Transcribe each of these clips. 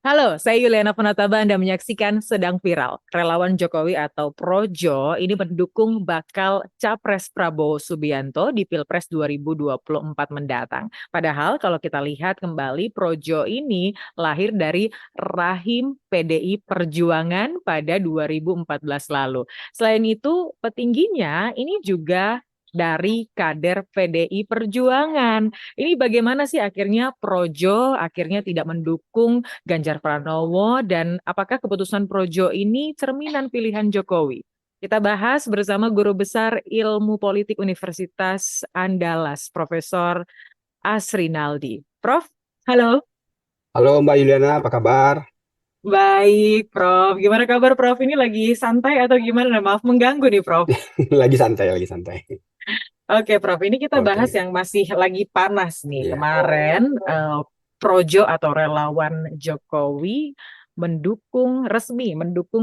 Halo, saya Yuliana Penataba. Anda menyaksikan Sedang Viral. Relawan Jokowi atau Projo ini mendukung bakal Capres Prabowo Subianto di Pilpres 2024 mendatang. Padahal kalau kita lihat kembali, Projo ini lahir dari rahim PDI Perjuangan pada 2014 lalu. Selain itu, petingginya ini juga dari kader PDI Perjuangan. Ini bagaimana sih akhirnya Projo akhirnya tidak mendukung Ganjar Pranowo dan apakah keputusan Projo ini cerminan pilihan Jokowi? Kita bahas bersama Guru Besar Ilmu Politik Universitas Andalas, Profesor Asrinaldi. Prof, halo. Halo Mbak Yuliana, apa kabar? Baik, Prof. Gimana kabar, Prof? Ini lagi santai atau gimana? Maaf mengganggu nih, Prof. Lagi santai, lagi santai. Oke, Prof. Ini kita bahas Oke, yang masih lagi panas nih. iya. Kemarin Projo atau relawan Jokowi mendukung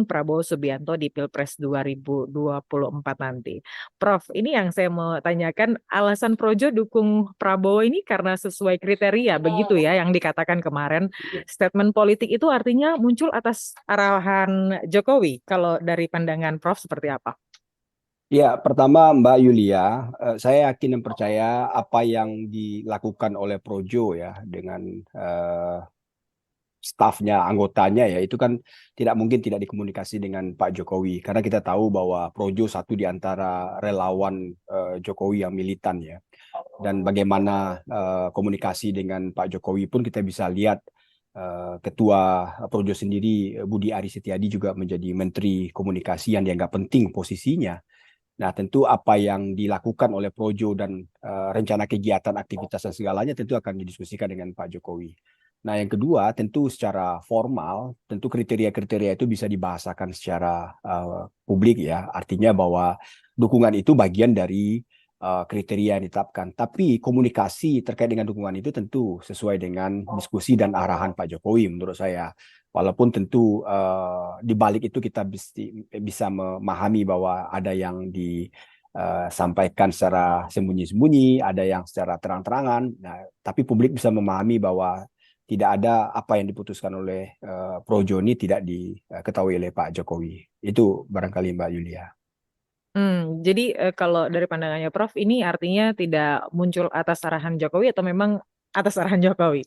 Prabowo Subianto di Pilpres 2024 nanti. Prof, ini yang saya mau tanyakan, alasan Projo dukung Prabowo ini karena sesuai kriteria, begitu ya yang dikatakan kemarin. Statement politik itu artinya muncul atas arahan Jokowi. Kalau dari pandangan Prof seperti apa? Ya, pertama Mbak Yulia, saya yakin dan percaya apa yang dilakukan oleh Projo ya dengan eh, stafnya, anggotanya ya, itu kan tidak mungkin tidak dikomunikasi dengan Pak Jokowi. Karena kita tahu bahwa Projo satu di antara relawan Jokowi yang militan ya. Dan bagaimana komunikasi dengan Pak Jokowi pun kita bisa lihat Ketua Projo sendiri Budi Aris Setiadi juga menjadi Menteri Komunikasi yang dianggap penting posisinya. Nah, tentu apa yang dilakukan oleh Projo dan rencana kegiatan, aktivitas dan segalanya tentu akan didiskusikan dengan Pak Jokowi. Nah, yang kedua, tentu secara formal, tentu kriteria-kriteria itu bisa dibahasakan secara publik ya. Artinya bahwa dukungan itu bagian dari kriteria yang ditetapkan. Tapi komunikasi terkait dengan dukungan itu tentu sesuai dengan diskusi dan arahan Pak Jokowi menurut saya. Walaupun tentu di balik itu kita bisa memahami bahwa ada yang disampaikan secara sembunyi-sembunyi, ada yang secara terang-terangan. Nah, tapi publik bisa memahami bahwa tidak ada apa yang diputuskan oleh Projo ini tidak diketahui oleh Pak Jokowi. Itu barangkali Mbak Yulia. Jadi kalau dari pandangannya Prof, ini artinya tidak muncul atas arahan Jokowi atau memang atas arahan Jokowi?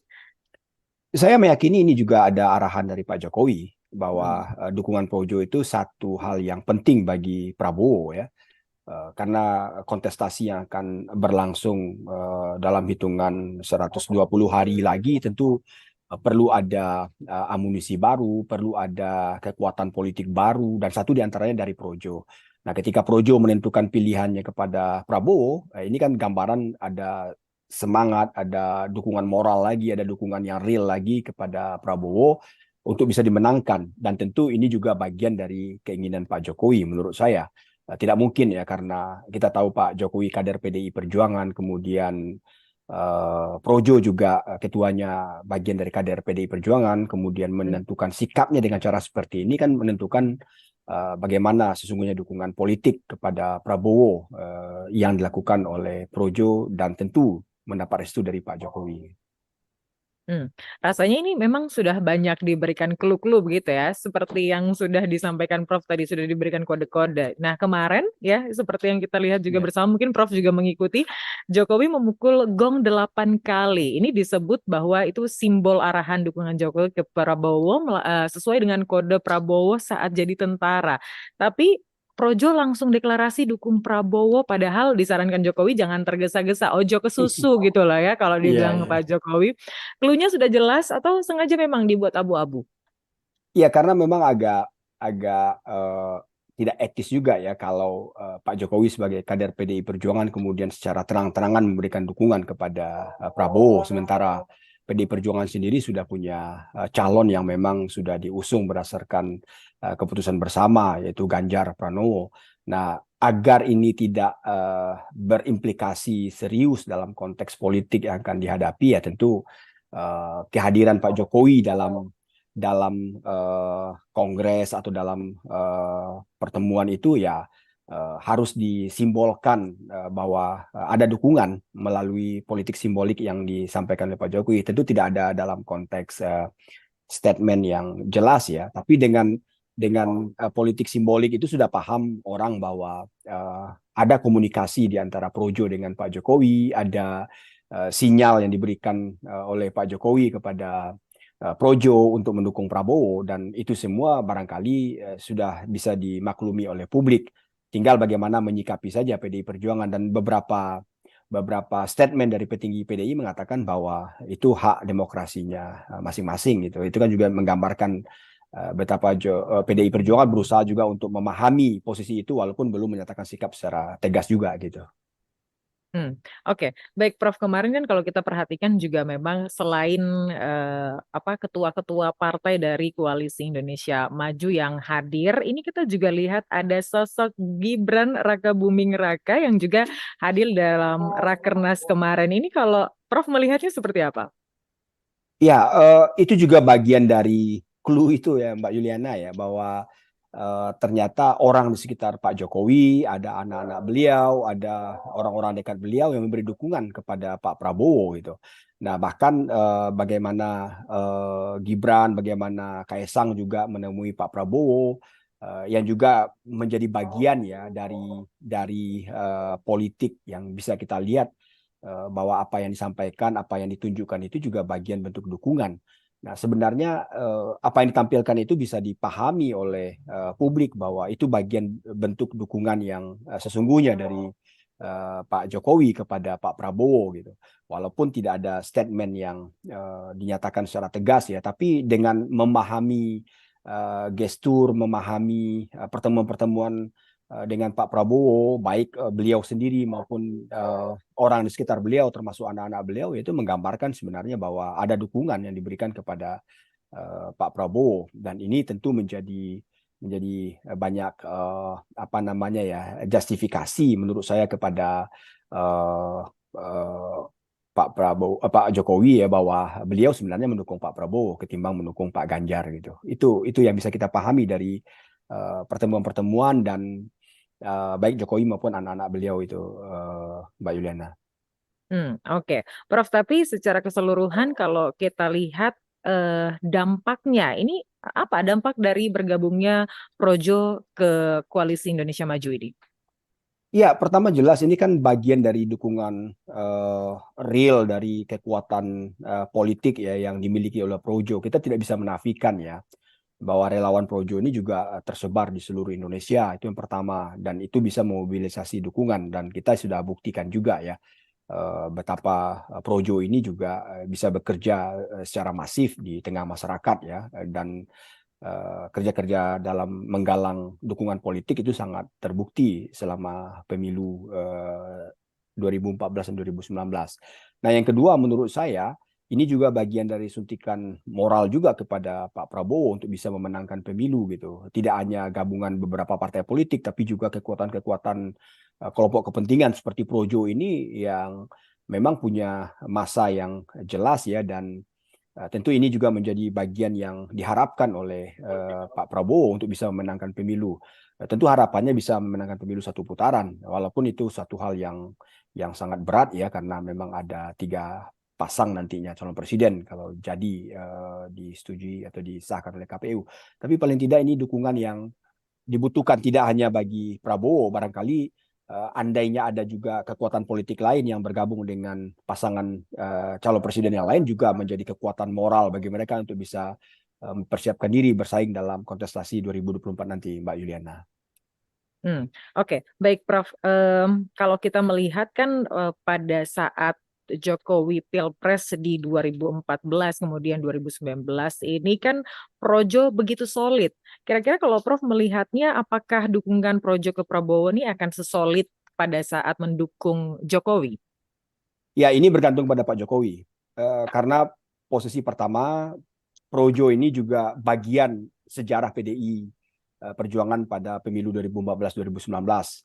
Saya meyakini ini juga ada arahan dari Pak Jokowi Hmm. bahwa dukungan Projo itu satu hal yang penting bagi Prabowo ya. Karena kontestasi yang akan berlangsung dalam hitungan 120 hari lagi tentu perlu ada amunisi baru, perlu ada kekuatan politik baru dan satu diantaranya dari Projo. Nah, ketika Projo menentukan pilihannya kepada Prabowo, ini kan gambaran ada semangat, ada dukungan moral lagi, ada dukungan yang real lagi kepada Prabowo untuk bisa dimenangkan. Dan tentu ini juga bagian dari keinginan Pak Jokowi menurut saya. Tidak mungkin ya karena kita tahu Pak Jokowi kader PDI Perjuangan, kemudian Projo juga ketuanya bagian dari kader PDI Perjuangan, kemudian menentukan sikapnya dengan cara seperti ini kan menentukan bagaimana sesungguhnya dukungan politik kepada Prabowo yang dilakukan oleh Projo dan tentu mendapat restu dari Pak Jokowi. Hmm. Rasanya ini memang sudah banyak diberikan clue-clue begitu ya, seperti yang sudah disampaikan Prof tadi sudah diberikan kode-kode. Nah kemarin ya, seperti yang kita lihat juga Ya. bersama, mungkin Prof juga mengikuti, Jokowi memukul gong 8 kali. Ini disebut bahwa itu simbol arahan dukungan Jokowi ke Prabowo sesuai dengan kode Prabowo saat jadi tentara. Tapi Projo langsung deklarasi dukung Prabowo, padahal disarankan Jokowi jangan tergesa-gesa, ojo ke susu gitu lah ya kalau Iya, dibilang Pak iya. Jokowi. Cluenya sudah jelas atau sengaja memang dibuat abu-abu? Iya, karena memang agak agak tidak etis juga ya kalau Pak Jokowi sebagai kader PDI Perjuangan kemudian secara terang-terangan memberikan dukungan kepada Prabowo, sementara PDI Perjuangan sendiri sudah punya calon yang memang sudah diusung berdasarkan keputusan bersama yaitu Ganjar Pranowo. Nah, agar ini tidak berimplikasi serius dalam konteks politik yang akan dihadapi ya tentu kehadiran Pak Jokowi dalam kongres atau dalam pertemuan itu ya harus disimbolkan bahwa ada dukungan melalui politik simbolik yang disampaikan oleh Pak Jokowi. Tentu tidak ada dalam konteks statement yang jelas ya. Tapi dengan politik simbolik itu sudah paham orang bahwa ada komunikasi di antara Projo dengan Pak Jokowi, ada sinyal yang diberikan oleh Pak Jokowi kepada Projo untuk mendukung Prabowo, dan itu semua barangkali sudah bisa dimaklumi oleh publik. Tinggal bagaimana menyikapi saja PDI Perjuangan, dan beberapa statement dari petinggi PDI mengatakan bahwa itu hak demokrasinya masing-masing gitu. Itu kan juga menggambarkan betapa PDI Perjuangan berusaha juga untuk memahami posisi itu walaupun belum menyatakan sikap secara tegas juga gitu. Oke. Baik, Prof. Kemarin kan kalau kita perhatikan juga memang selain ketua-ketua partai dari Koalisi Indonesia Maju yang hadir, ini kita juga lihat ada sosok Gibran Rakabuming Raka yang juga hadir dalam Rakernas kemarin. Ini kalau Prof melihatnya seperti apa? Ya, itu juga bagian dari clue itu ya Mbak Yuliana ya, bahwa ternyata orang di sekitar Pak Jokowi, ada anak-anak beliau, ada orang-orang dekat beliau yang memberi dukungan kepada Pak Prabowo gitu. Nah, bahkan bagaimana Gibran, bagaimana Kaisang juga menemui Pak Prabowo, yang juga menjadi bagian ya dari politik yang bisa kita lihat bahwa apa yang disampaikan, apa yang ditunjukkan itu juga bagian bentuk dukungan. Nah, sebenarnya apa yang ditampilkan itu bisa dipahami oleh publik bahwa itu bagian bentuk dukungan yang sesungguhnya dari Pak Jokowi kepada Pak Prabowo gitu. Walaupun tidak ada statement yang dinyatakan secara tegas ya, tapi dengan memahami gestur, memahami pertemuan-pertemuan dengan Pak Prabowo, baik beliau sendiri maupun orang di sekitar beliau, termasuk anak-anak beliau, itu menggambarkan sebenarnya bahwa ada dukungan yang diberikan kepada Pak Prabowo, dan ini tentu menjadi banyak apa namanya ya, justifikasi menurut saya kepada uh, uh, Pak Prabowo, Pak Jokowi ya, bahwa beliau sebenarnya mendukung Pak Prabowo ketimbang mendukung Pak Ganjar gitu. Itu yang bisa kita pahami dari pertemuan-pertemuan dan baik Jokowi maupun anak-anak beliau itu, Mbak Yuliana. Oke. Prof, tapi secara keseluruhan kalau kita lihat dampaknya, ini apa dampak dari bergabungnya Projo ke Koalisi Indonesia Maju ini? Ya, pertama jelas ini kan bagian dari dukungan real dari kekuatan politik ya yang dimiliki oleh Projo. Kita tidak bisa menafikan ya bahwa relawan Projo ini juga tersebar di seluruh Indonesia. Itu yang pertama, dan itu bisa memobilisasi dukungan, dan kita sudah buktikan juga ya betapa Projo ini juga bisa bekerja secara masif di tengah masyarakat ya, dan kerja-kerja dalam menggalang dukungan politik itu sangat terbukti selama pemilu 2014 dan 2019. Nah, yang kedua menurut saya ini juga bagian dari suntikan moral juga kepada Pak Prabowo untuk bisa memenangkan pemilu gitu. Tidak hanya gabungan beberapa partai politik, tapi juga kekuatan-kekuatan kelompok kepentingan seperti Projo ini yang memang punya masa yang jelas ya, dan tentu ini juga menjadi bagian yang diharapkan oleh Pak Prabowo untuk bisa memenangkan pemilu. Tentu harapannya bisa memenangkan pemilu satu putaran, walaupun itu satu hal yang sangat berat ya, karena memang ada 3 pasang nantinya calon presiden kalau jadi disetujui atau disahkan oleh KPU. Tapi paling tidak ini dukungan yang dibutuhkan tidak hanya bagi Prabowo, barangkali andainya ada juga kekuatan politik lain yang bergabung dengan pasangan calon presiden yang lain juga menjadi kekuatan moral bagi mereka untuk bisa mempersiapkan diri bersaing dalam kontestasi 2024 nanti, Mbak Yuliana. Oke, baik Prof. Kalau kita melihat kan pada saat Jokowi Pilpres di 2014 kemudian 2019 ini kan Projo begitu solid. Kira-kira kalau Prof melihatnya apakah dukungan Projo ke Prabowo ini akan sesolid pada saat mendukung Jokowi? Ya, ini bergantung pada Pak Jokowi. Karena posisi pertama, Projo ini juga bagian sejarah PDI Perjuangan pada pemilu 2014-2019.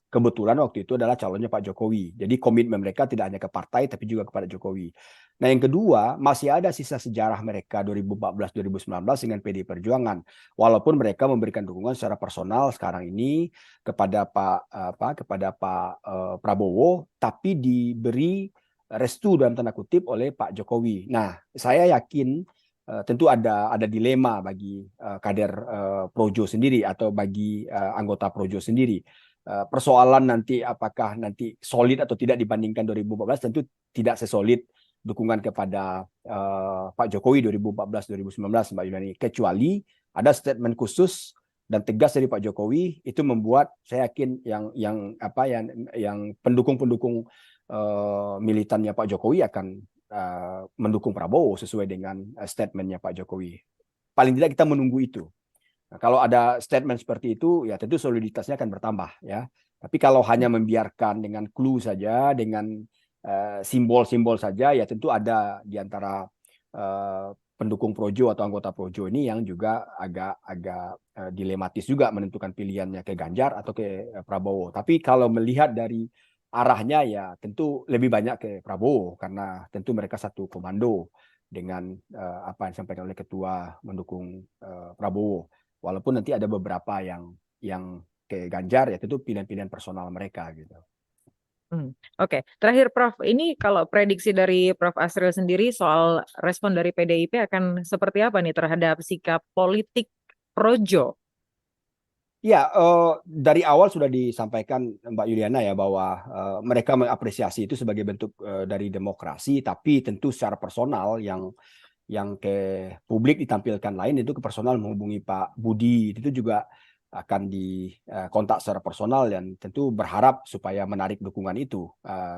Kebetulan waktu itu adalah calonnya Pak Jokowi. Jadi komitmen mereka tidak hanya ke partai, tapi juga kepada Jokowi. Nah, yang kedua, masih ada sisa sejarah mereka 2014-2019 dengan PDI Perjuangan. Walaupun mereka memberikan dukungan secara personal sekarang ini kepada Pak Prabowo, tapi diberi restu dalam tanda kutip oleh Pak Jokowi. Nah, saya yakin tentu ada dilema bagi kader Projo sendiri atau bagi anggota Projo sendiri. Persoalan nanti apakah nanti solid atau tidak dibandingkan 2014 tentu tidak sesolid dukungan kepada Pak Jokowi 2014-2019 Mbak Yulani, kecuali ada statement khusus dan tegas dari Pak Jokowi itu membuat saya yakin yang pendukung-pendukung militannya Pak Jokowi akan mendukung Prabowo sesuai dengan statementnya Pak Jokowi. Paling tidak kita menunggu itu. Nah, kalau ada statement seperti itu, ya tentu soliditasnya akan bertambah, ya. Tapi kalau hanya membiarkan dengan clue saja, dengan simbol-simbol saja, ya tentu ada di antara pendukung Projo atau anggota Projo ini yang juga agak dilematis juga menentukan pilihannya ke Ganjar atau ke Prabowo. Tapi kalau melihat dari arahnya, ya tentu lebih banyak ke Prabowo karena tentu mereka satu komando dengan apa yang disampaikan oleh ketua mendukung Prabowo. Walaupun nanti ada beberapa yang ke Ganjar, ya tentu pilihan-pilihan personal mereka gitu. Oke. Terakhir Prof, ini kalau prediksi dari Prof Asril sendiri soal respon dari PDIP akan seperti apa nih terhadap sikap politik Projo? Ya, dari awal sudah disampaikan Mbak Yuliana ya bahwa mereka mengapresiasi itu sebagai bentuk dari demokrasi, tapi tentu secara personal yang ke publik ditampilkan lain itu ke personal menghubungi Pak Budi itu juga akan dikontak secara personal dan tentu berharap supaya menarik dukungan itu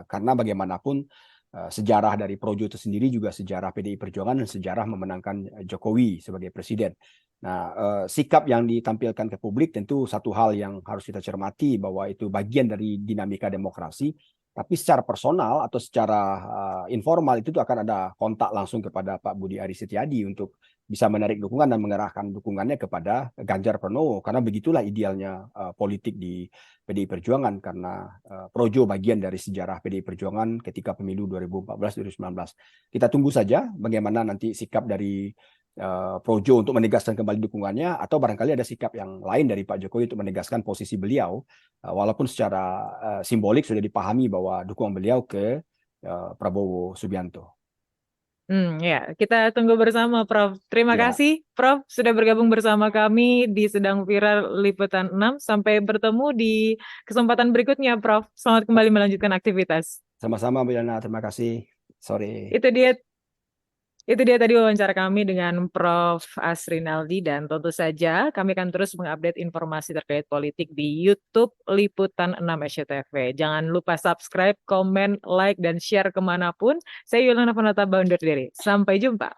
karena bagaimanapun sejarah dari Projo itu sendiri juga sejarah PDI Perjuangan dan sejarah memenangkan Jokowi sebagai presiden. Nah, sikap yang ditampilkan ke publik tentu satu hal yang harus kita cermati bahwa itu bagian dari dinamika demokrasi. Tapi secara personal atau secara informal itu akan ada kontak langsung kepada Pak Budi Aris Setiadi untuk bisa menarik dukungan dan mengerahkan dukungannya kepada Ganjar Pranowo. Karena begitulah idealnya politik di PDI Perjuangan. Karena Projo bagian dari sejarah PDI Perjuangan ketika pemilu 2014-2019. Kita tunggu saja bagaimana nanti sikap dari Projo untuk menegaskan kembali dukungannya atau barangkali ada sikap yang lain dari Pak Jokowi untuk menegaskan posisi beliau walaupun secara simbolik sudah dipahami bahwa dukungan beliau ke Prabowo Subianto. Ya, kita tunggu bersama Prof. Terima Ya, kasih Prof sudah bergabung bersama kami di Sedang Viral Liputan 6. Sampai bertemu di kesempatan berikutnya Prof. Selamat kembali melanjutkan aktivitas. sama-sama Bu Yana, terima kasih. Sore. Itu dia Itu dia tadi wawancara kami dengan Prof. Asrinaldi dan tentu saja kami akan terus mengupdate informasi terkait politik di YouTube Liputan 6 SCTV. Jangan lupa subscribe, komen, like, dan share kemanapun. Saya Yulana Panata undur diri. Sampai jumpa.